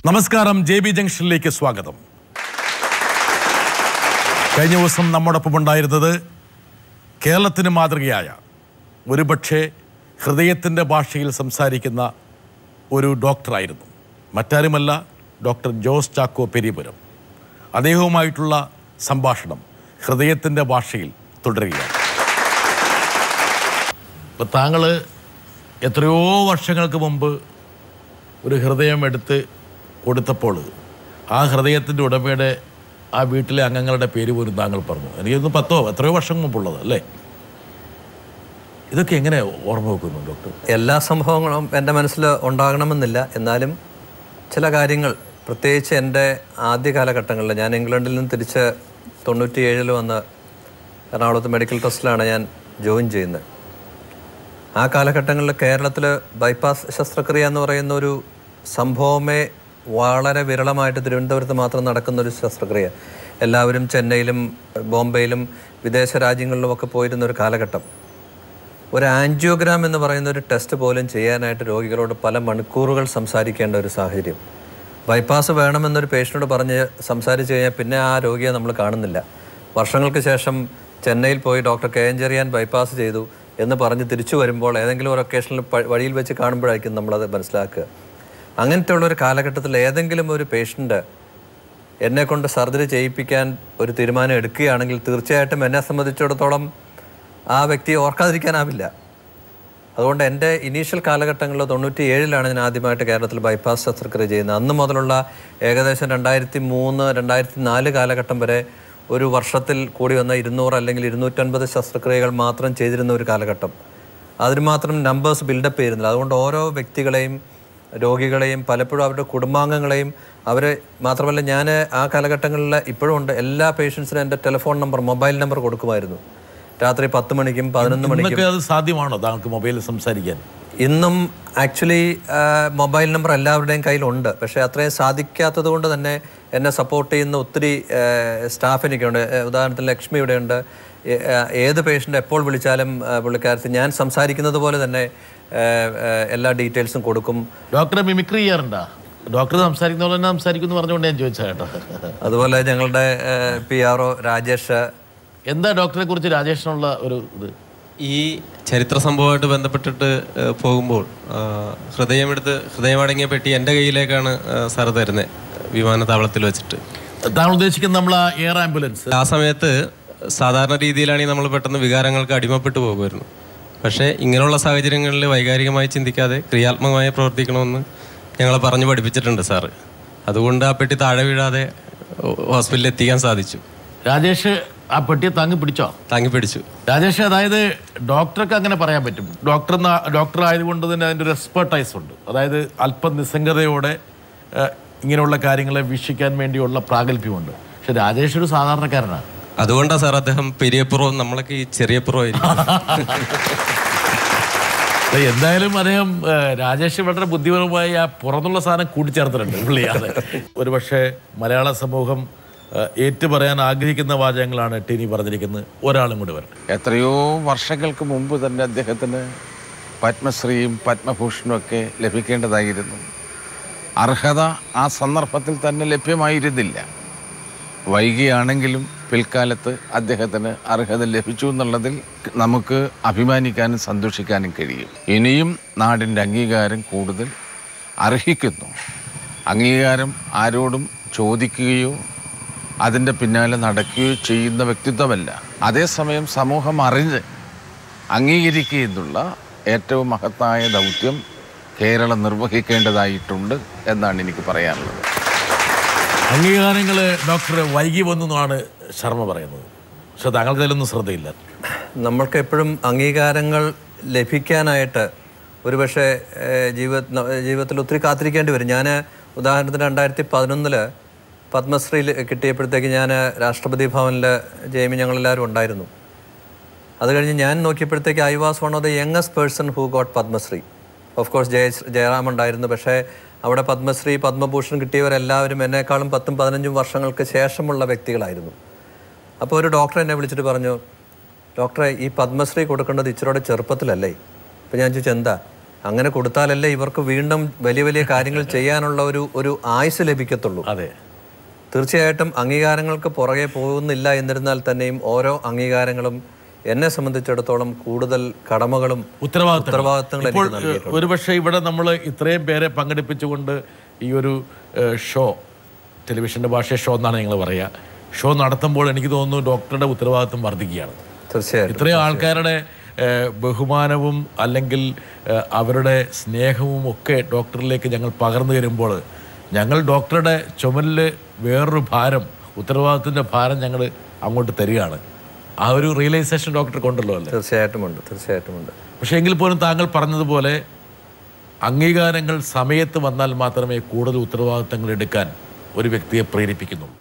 നമസ്കാരം, JB ജംഗ്ഷനിലേക്ക് സ്വാഗതം. കഴിഞ്ഞ ദിവസം നമ്മോടൊപ്പം ഉണ്ടായിരുന്നത് കേരളത്തിന് മാതൃകയായ, ഒരുപക്ഷെ ഹൃദയത്തിൻ്റെ ഭാഷയിൽ സംസാരിക്കുന്ന ഒരു ഡോക്ടറായിരുന്നു. മറ്റാരുമല്ല, ഡോക്ടർ ജോസ് ചാക്കോ പെരിയപുരം. അദ്ദേഹവുമായിട്ടുള്ള സംഭാഷണം ഹൃദയത്തിൻ്റെ ഭാഷയിൽ തുടരുകയാണ്. ഇപ്പോൾ താങ്കൾ എത്രയോ വർഷങ്ങൾക്ക് മുമ്പ് ഒരു ഹൃദയം എടുത്ത് കൊടുത്തപ്പോൾ ആ ഹൃദയത്തിൻ്റെ ഉടമയുടെ ആ വീട്ടിലെ അംഗങ്ങളുടെ പേര് പോലും താങ്കൾ പറഞ്ഞു. എനിക്കൊന്ന് എത്രയോ വർഷം മുമ്പുള്ളത് അല്ലേ? ഇതൊക്കെ എങ്ങനെ ഓർമ്മ വെക്കുന്നു ഡോക്ടർ? എല്ലാ സംഭവങ്ങളും എൻ്റെ മനസ്സിൽ ഉണ്ടാകണമെന്നില്ല. എന്നാലും ചില കാര്യങ്ങൾ, പ്രത്യേകിച്ച് എൻ്റെ ആദ്യ കാലഘട്ടങ്ങളിൽ, ഞാൻ ഇംഗ്ലണ്ടിൽ നിന്ന് തിരിച്ച് 97 വന്ന് എറണാകുളത്ത് മെഡിക്കൽ ട്രസ്റ്റിലാണ് ഞാൻ ജോയിൻ ചെയ്യുന്നത്. ആ കാലഘട്ടങ്ങളിൽ കേരളത്തിൽ ബൈപ്പാസ് ശസ്ത്രക്രിയ എന്ന് പറയുന്ന ഒരു സംഭവമേ വളരെ വിരളമായിട്ട് തിരുവനന്തപുരത്ത് മാത്രം നടക്കുന്നൊരു ശസ്ത്രക്രിയ. എല്ലാവരും ചെന്നൈയിലും ബോംബെയിലും വിദേശ രാജ്യങ്ങളിലുമൊക്കെ പോയിരുന്ന ഒരു കാലഘട്ടം. ഒരു ആൻജിയോഗ്രാം എന്ന് പറയുന്ന ഒരു ടെസ്റ്റ് പോലും ചെയ്യാനായിട്ട് രോഗികളോട് പല മണിക്കൂറുകൾ സംസാരിക്കേണ്ട ഒരു സാഹചര്യം. ബൈപ്പാസ് വേണമെന്നൊരു പേഷ്യനോട് പറഞ്ഞ് സംസാരിച്ച് കഴിഞ്ഞാൽ പിന്നെ ആ രോഗിയെ നമ്മൾ കാണുന്നില്ല. വർഷങ്ങൾക്ക് ശേഷം ചെന്നൈയിൽ പോയി ഡോക്ടർ KN ചെറിയാൻ ബൈപ്പാസ് ചെയ്തു എന്ന് പറഞ്ഞ് തിരിച്ചു വരുമ്പോൾ ഏതെങ്കിലും ഒരു ഒക്കേഷനിൽ വഴിയിൽ വെച്ച് കാണുമ്പോഴായിരിക്കും നമ്മളത് മനസ്സിലാക്കുക. അങ്ങനത്തെ ഉള്ളൊരു കാലഘട്ടത്തിൽ ഏതെങ്കിലും ഒരു പേഷ്യൻ്റ് എന്നെക്കൊണ്ട് സർജറി ചെയ്യിപ്പിക്കാൻ ഒരു തീരുമാനം എടുക്കുകയാണെങ്കിൽ തീർച്ചയായിട്ടും എന്നെ സംബന്ധിച്ചിടത്തോളം ആ വ്യക്തിയെ ഓർക്കാതിരിക്കാനാവില്ല. അതുകൊണ്ട് എൻ്റെ ഇനീഷ്യൽ കാലഘട്ടങ്ങളിൽ 97 ഞാൻ ആദ്യമായിട്ട് കേരളത്തിൽ ബൈപ്പാസ് ശസ്ത്രക്രിയ ചെയ്യുന്നത്. അന്ന് മുതലുള്ള ഏകദേശം 2003, 2004 കാലഘട്ടം വരെ ഒരു വർഷത്തിൽ കൂടി വന്ന 200 അല്ലെങ്കിൽ 250 ശസ്ത്രക്രിയകൾ മാത്രം ചെയ്തിരുന്ന ഒരു കാലഘട്ടം. അതിന് മാത്രം നമ്പേഴ്സ് ബിൽഡപ്പ് ചെയ്യുന്നില്ല. അതുകൊണ്ട് ഓരോ വ്യക്തികളെയും, രോഗികളെയും, പലപ്പോഴും അവരുടെ കുടുംബാംഗങ്ങളെയും, അവരെ മാത്രമല്ല, ഞാൻ ആ കാലഘട്ടങ്ങളിൽ ഇപ്പോഴും ഉണ്ട്, എല്ലാ പേഷ്യൻസിനും എൻ്റെ ടെലിഫോൺ നമ്പർ, മൊബൈൽ നമ്പർ കൊടുക്കുമായിരുന്നു. രാത്രി 10 മണിക്കും 11 മണിക്കും. അത് സാധ്യമാണോ താങ്കൾക്ക് മൊബൈലിൽ സംസാരിക്കാൻ? ഇന്നും ആക്ച്വലി മൊബൈൽ നമ്പർ എല്ലാവരുടെയും കയ്യിലുണ്ട്. പക്ഷേ അത്രയും സാധിക്കാത്തത് കൊണ്ട് തന്നെ എന്നെ സപ്പോർട്ട് ചെയ്യുന്ന ഒത്തിരി സ്റ്റാഫ് എനിക്കുണ്ട്. ഉദാഹരണത്തിന് ലക്ഷ്മി ഇവിടെയുണ്ട്. ഏത് പേഷ്യൻ്റ് എപ്പോൾ വിളിച്ചാലും പുള്ളിക്കാരത്ത് ഞാൻ സംസാരിക്കുന്നത് പോലെ തന്നെ എല്ലാ ഡീറ്റെയിൽസും കൊടുക്കും. ഡോക്ടറെ മിമിക്രി ചെയ്യാറുണ്ടോ? ഡോക്ടർ സംസാരിക്കുന്ന പോലെ തന്നെ സംസാരിക്കും എന്ന് പറഞ്ഞുകൊണ്ട് ഞാൻ ചോദിച്ചാൽ കേട്ടോ. അതുപോലെ ഞങ്ങളുടെ PRO രാജേഷ്. എന്താ ഡോക്ടറെ കുറിച്ച് രാജേഷിനുള്ള ഒരു ഇത്? ഈ ചരിത്ര സംഭവമായിട്ട് ബന്ധപ്പെട്ടിട്ട് പോകുമ്പോൾ ഹൃദയമടങ്ങിയ പെട്ടി എൻ്റെ കയ്യിലേക്കാണ് സാർ തരുന്നത്, വിമാനത്താവളത്തിൽ വെച്ചിട്ട്. താങ്കൾ ഉദ്ദേശിക്കുന്ന നമ്മൾ ആ എയർ ആംബുലൻസ്? ആ സമയത്ത് സാധാരണ രീതിയിലാണെങ്കിൽ നമ്മൾ പെട്ടെന്ന് വികാരങ്ങൾക്ക് അടിമപ്പെട്ടു പോകുമായിരുന്നു. പക്ഷേ ഇങ്ങനെയുള്ള സാഹചര്യങ്ങളിൽ വൈകാരികമായി ചിന്തിക്കാതെ ക്രിയാത്മകമായി പ്രവർത്തിക്കണമെന്ന് ഞങ്ങളെ പറഞ്ഞു പഠിപ്പിച്ചിട്ടുണ്ട് സാറ്. അതുകൊണ്ട് ആ പെട്ടി താഴെ വീഴാതെ ഹോസ്പിറ്റലിൽ എത്തിക്കാൻ സാധിച്ചു. രാജേഷ് ആ പെട്ടിയെ താങ്ങി പിടിച്ചു. രാജേഷ്, അതായത് ഡോക്ടർക്ക് അങ്ങനെ പറയാൻ പറ്റും. ഡോക്ടർ ആയതുകൊണ്ട് തന്നെ അതിൻ്റെ ഒരു എക്സ്പെർട്ടൈസ് ഉണ്ട്. അതായത് അല്പം നിസ്സംഗതയോടെ ഇങ്ങനെയുള്ള കാര്യങ്ങളെ വീക്ഷിക്കാൻ വേണ്ടിയുള്ള പ്രാഗൽഭ്യമുണ്ട്. പക്ഷെ രാജേഷ് ഒരു സാധാരണക്കാരനാണ്. അതുകൊണ്ടാണ് സാർ അദ്ദേഹം പെരിയപ്പുറവും നമ്മളൊക്കെ ഈ ചെറിയപ്പുറമായിരിക്കും. എന്തായാലും അദ്ദേഹം, രാജേഷ് വളരെ ബുദ്ധിപരമായി ആ പുറത്തുള്ള സാധനം കൂട്ടിച്ചേർത്തിട്ടുണ്ട് പുള്ളിയാണ്. ഒരുപക്ഷെ മലയാള സമൂഹം ഏറ്റുപറയാൻ ആഗ്രഹിക്കുന്ന വാചകങ്ങളാണ് ടിനി പറഞ്ഞിരിക്കുന്നത്. ഒരാളും കൂടി വരണം. എത്രയോ വർഷങ്ങൾക്ക് മുമ്പ് തന്നെ അദ്ദേഹത്തിന് പത്മശ്രീയും പത്മഭൂഷണും ഒക്കെ ലഭിക്കേണ്ടതായിരുന്നു. അർഹത ആ സന്ദർഭത്തിൽ തന്നെ ലഭ്യമായിരുന്നില്ല. വൈകിയാണെങ്കിലും പിൽക്കാലത്ത് അദ്ദേഹത്തിന് അർഹത ലഭിച്ചു എന്നുള്ളതിൽ നമുക്ക് അഭിമാനിക്കാനും സന്തോഷിക്കാനും കഴിയും. ഇനിയും നാടിൻ്റെ അംഗീകാരം കൂടുതൽ അർഹിക്കുന്നു. അംഗീകാരം ആരോടും ചോദിക്കുകയോ അതിൻ്റെ പിന്നാലെ നടക്കുകയോ ചെയ്യുന്ന വ്യക്തിത്വമല്ല. അതേസമയം സമൂഹം അറിഞ്ഞ് അംഗീകരിക്കുക എന്നുള്ള ഏറ്റവും മഹത്തായ ദൗത്യം കേരളം നിർവഹിക്കേണ്ടതായിട്ടുണ്ട് എന്നാണ് എനിക്ക് പറയാനുള്ളത്. അംഗീകാരങ്ങൾ ഡോക്ടർ വൈകി വന്നു എന്നാണ് ശർമ്മ പറയുന്നത്. പക്ഷെ താങ്കൾക്ക് അതിലൊന്നും ശ്രദ്ധയില്ല. നമ്മൾക്ക് എപ്പോഴും അംഗീകാരങ്ങൾ ലഭിക്കാനായിട്ട് ഒരുപക്ഷെ ജീവിതത്തിൽ ഒത്തിരി കാത്തിരിക്കേണ്ടി വരും. ഞാൻ ഉദാഹരണത്തിന് 2011 പത്മശ്രീ കിട്ടിയപ്പോഴത്തേക്ക് ഞാൻ രാഷ്ട്രപതി ഭവനിൽ ജെയിമി ഞങ്ങളെല്ലാവരും ഉണ്ടായിരുന്നു. അത് കഴിഞ്ഞ് ഞാൻ നോക്കിയപ്പോഴത്തേക്ക് I was one of the youngest person who got Padmashri. Of course Jayaram ഉണ്ടായിരുന്നു. പക്ഷേ അവിടെ പത്മശ്രീ, പത്മഭൂഷൺ കിട്ടിയവരെല്ലാവരും എന്നെക്കാളും 10-15 വർഷങ്ങൾക്ക് ശേഷമുള്ള വ്യക്തികളായിരുന്നു. അപ്പോൾ ഒരു ഡോക്ടർ എന്നെ വിളിച്ചിട്ട് പറഞ്ഞു, ഡോക്ടറെ ഈ പത്മശ്രീ കൊടുക്കേണ്ടത് ഇച്ചിരിയുടെ ചെറുപ്പത്തിലല്ലേ? അപ്പോൾ ഞാൻ ചോദിച്ചു എന്താ? അങ്ങനെ കൊടുത്താലല്ലേ ഇവർക്ക് വീണ്ടും വലിയ വലിയ കാര്യങ്ങൾ ചെയ്യാനുള്ള ഒരു ആയുസ് ലഭിക്കത്തുള്ളൂ. അതെ, തീർച്ചയായിട്ടും അംഗീകാരങ്ങൾക്ക് പുറകെ പോകുന്നില്ല എന്നിരുന്നാൽ തന്നെയും ഓരോ അംഗീകാരങ്ങളും എന്നെ സംബന്ധിച്ചിടത്തോളം കൂടുതൽ കടമകളും ഉത്തരവാദിത്തങ്ങളും എനിക്ക് നൽകിയിട്ടുണ്ട്. ഒരുപക്ഷെ ഇവിടെ നമ്മൾ ഇത്രയും പേരെ പങ്കെടുപ്പിച്ചുകൊണ്ട് ഈ ഒരു ഷോ, ടെലിവിഷൻ്റെ ഭാഷ ഷോ എന്നാണ് ഞങ്ങൾ പറയുക, ഷോ നടത്തുമ്പോൾ എനിക്ക് തോന്നുന്നു ഡോക്ടറുടെ ഉത്തരവാദിത്വം വർദ്ധിക്കുകയാണ്. തീർച്ചയായും ഇത്രയും ആൾക്കാരുടെ ബഹുമാനവും അല്ലെങ്കിൽ അവരുടെ സ്നേഹവും ഒക്കെ ഡോക്ടറിലേക്ക് ഞങ്ങൾ പകർന്നു തരുമ്പോൾ ഞങ്ങൾ ഡോക്ടറുടെ ചുമലിൽ വേറൊരു ഭാരം, ഉത്തരവാദിത്വത്തിൻ്റെ ഭാരം ഞങ്ങൾ അങ്ങോട്ട് തരികയാണ്. ആ ഒരു റിയലൈസേഷൻ ഡോക്ടർക്ക് ഉണ്ടല്ലോ അല്ലേ? തീർച്ചയായിട്ടുമുണ്ട്. പക്ഷേ എങ്കിൽ പോലും താങ്കൾ പറഞ്ഞതുപോലെ അംഗീകാരങ്ങൾ സമയത്ത് വന്നാൽ മാത്രമേ കൂടുതൽ ഉത്തരവാദിത്തങ്ങൾ എടുക്കാൻ ഒരു വ്യക്തിയെ പ്രേരിപ്പിക്കുന്നുള്ളൂ.